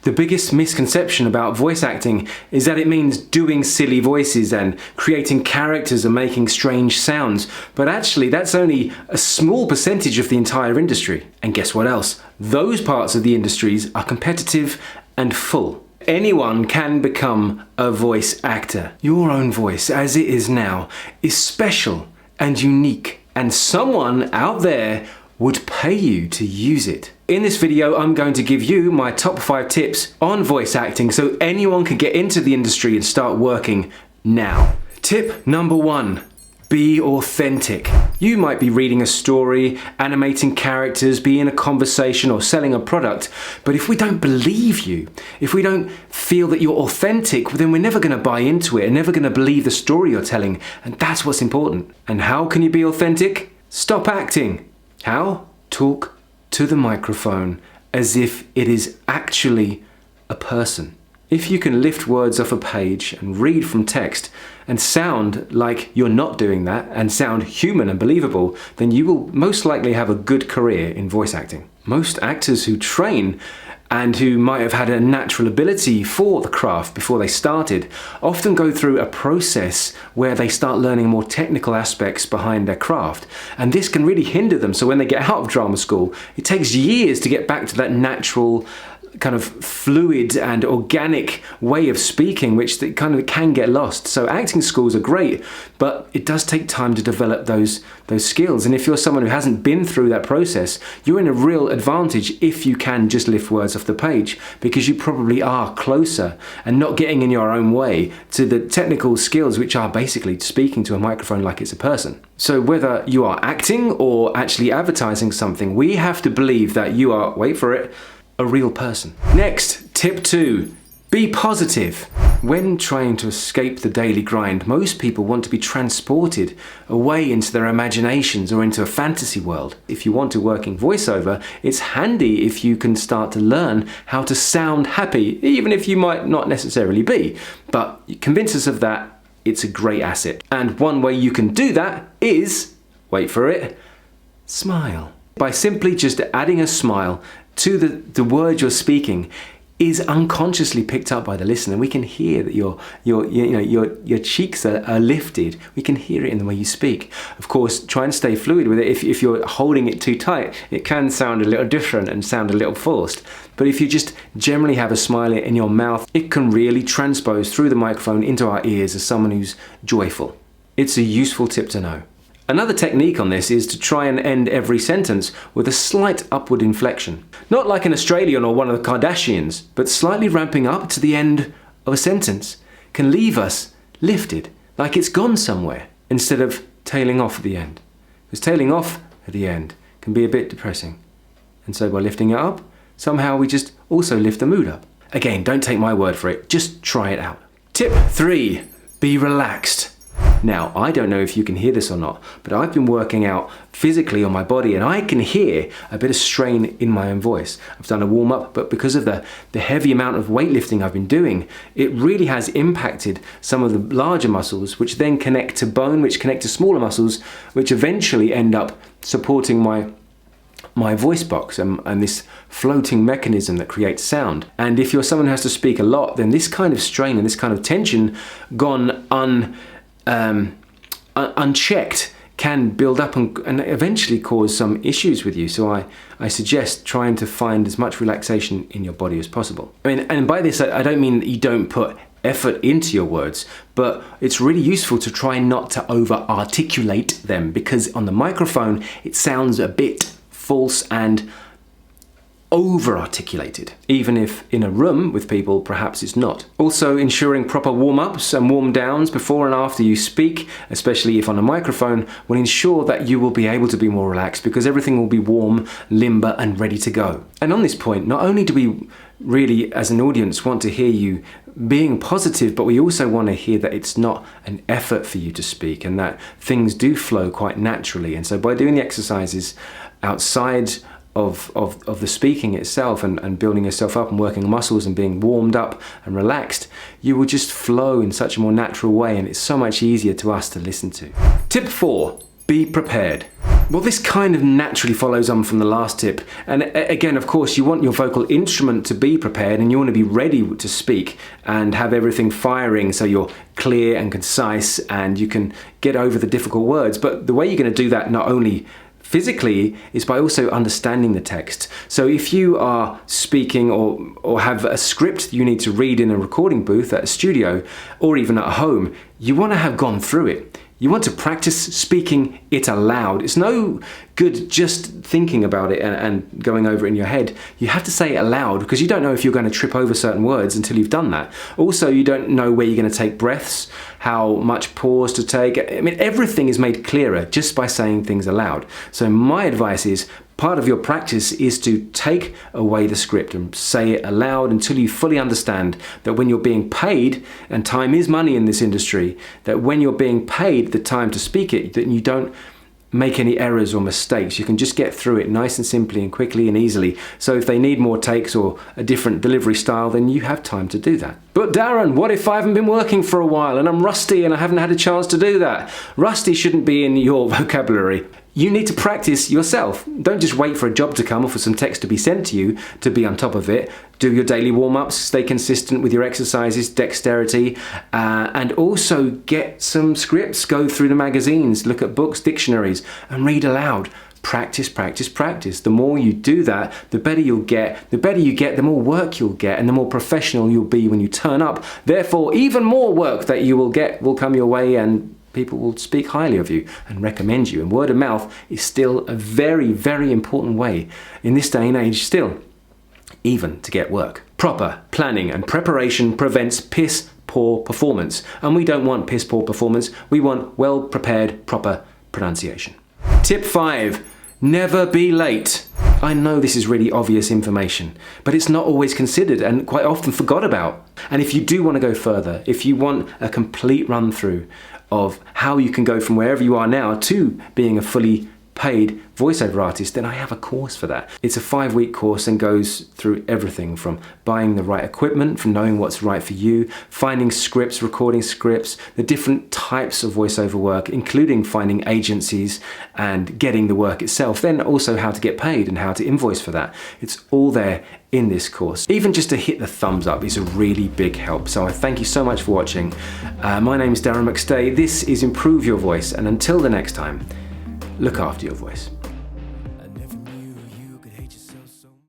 The biggest misconception about voice acting is that it means doing silly voices and creating characters and making strange sounds, but actually that's only a small percentage of the entire industry. And guess what else? Those parts of the industries are competitive and full. Anyone can become a voice actor. Your own voice, as it is now, is special and unique, and someone out there would pay you to use it. In this video, I'm going to give you my top 5 tips on voice acting so anyone can get into the industry and start working now. Tip number 1, be authentic. You might be reading a story, animating characters, be in a conversation or selling a product, but if we don't believe you, if we don't feel that you're authentic, then we're never going to buy into it and never going to believe the story you're telling, and that's what's important. And how can you be authentic? Stop acting. How? Talk to the microphone as if it is actually a person. If you can lift words off a page and read from text and sound like you're not doing that and sound human and believable, then you will most likely have a good career in voice acting. Most actors who train and who might have had a natural ability for the craft before they started often go through a process where they start learning more technical aspects behind their craft, and this can really hinder them. So when they get out of drama school, it takes years to get back to that natural kind of fluid and organic way of speaking, which kind of can get lost. So acting schools are great, but it does take time to develop those skills. And if you're someone who hasn't been through that process, you're in a real advantage if you can just lift words off the page, because you probably are closer and not getting in your own way to the technical skills, which are basically speaking to a microphone like it's a person. So whether you are acting or actually advertising something, we have to believe that you are, wait for it, a real person. Next, tip 2, be positive. When trying to escape the daily grind, most people want to be transported away into their imaginations or into a fantasy world. If you want to work in voiceover, it's handy if you can start to learn how to sound happy, even if you might not necessarily be. But convince us of that, it's a great asset. And one way you can do that is, wait for it, smile. By simply just adding a smile to the word you're speaking is unconsciously picked up by the listener. We can hear that your cheeks are lifted. We can hear it in the way you speak. Of course, try and stay fluid with it. If you're holding it too tight, it can sound a little different and sound a little forced. But if you just generally have a smile in your mouth, it can really transpose through the microphone into our ears as someone who's joyful. It's a useful tip to know. Another technique on this is to try and end every sentence with a slight upward inflection. Not like an Australian or one of the Kardashians, but slightly ramping up to the end of a sentence can leave us lifted, like it's gone somewhere, instead of tailing off at the end. Because tailing off at the end can be a bit depressing. And so by lifting it up, somehow we just also lift the mood up. Again, don't take my word for it, just try it out. Tip 3, be relaxed. Now, I don't know if you can hear this or not, but I've been working out physically on my body and I can hear a bit of strain in my own voice. I've done a warm-up, but because of the heavy amount of weightlifting I've been doing, it really has impacted some of the larger muscles, which then connect to bone, which connect to smaller muscles, which eventually end up supporting my voice box and this floating mechanism that creates sound. And if you're someone who has to speak a lot, then this kind of strain and this kind of tension gone unchecked can build up and eventually cause some issues with you. So I suggest trying to find as much relaxation in your body as possible. I mean, and by this I don't mean that you don't put effort into your words, but it's really useful to try not to over-articulate them, because on the microphone it sounds a bit false and over-articulated, even if in a room with people perhaps it's not. Also, ensuring proper warm-ups and warm-downs before and after you speak, especially if on a microphone, will ensure that you will be able to be more relaxed, because everything will be warm, limber and ready to go. And on this point, not only do we really as an audience want to hear you being positive, but we also want to hear that it's not an effort for you to speak and that things do flow quite naturally. And so by doing the exercises outside of the speaking itself and building yourself up and working muscles and being warmed up and relaxed, you will just flow in such a more natural way, and it's so much easier to us to listen to. Tip 4, be prepared. Well, this kind of naturally follows on from the last tip. And again, of course, you want your vocal instrument to be prepared and you want to be ready to speak and have everything firing so you're clear and concise and you can get over the difficult words. But the way you're going to do that not only physically is by also understanding the text. So if you are speaking or have a script you need to read in a recording booth at a studio or even at home, you want to have gone through it. You want to practice speaking it aloud. It's no good just thinking about it and going over it in your head. You have to say it aloud because you don't know if you're going to trip over certain words until you've done that. Also, you don't know where you're going to take breaths, how much pause to take. I mean, everything is made clearer just by saying things aloud. So my advice is, part of your practice is to take away the script and say it aloud until you fully understand that when you're being paid, and time is money in this industry, that when you're being paid the time to speak it, that you don't make any errors or mistakes. You can just get through it nice and simply and quickly and easily. So if they need more takes or a different delivery style, then you have time to do that. But Darren, what if I haven't been working for a while and I'm rusty and I haven't had a chance to do that? Rusty shouldn't be in your vocabulary. You need to practice yourself. Don't just wait for a job to come or for some text to be sent to you to be on top of it. Do your daily warm-ups, stay consistent with your exercises, dexterity, and also get some scripts, go through the magazines, look at books, dictionaries, and read aloud. Practice, practice, practice. The more you do that, the better you'll get. The better you get, the more work you'll get, and the more professional you'll be when you turn up. Therefore, even more work that you will get will come your way, and people will speak highly of you and recommend you. And word of mouth is still a very, very important way in this day and age still, even to get work. Proper planning and preparation prevents piss poor performance. And we don't want piss poor performance. We want well prepared, proper pronunciation. Tip 5, never be late. I know this is really obvious information, but it's not always considered and quite often forgot about. And if you do want to go further, if you want a complete run through of how you can go from wherever you are now to being a fully paid voiceover artist, then I have a course for that. It's a 5-week course and goes through everything from buying the right equipment, from knowing what's right for you, finding scripts, recording scripts, the different types of voiceover work, including finding agencies and getting the work itself, then also how to get paid and how to invoice for that. It's all there in this course. Even just to hit the thumbs up is a really big help. So I thank you so much for watching. My name is Darren McStay. This is Improve Your Voice, and until the next time, look after your voice.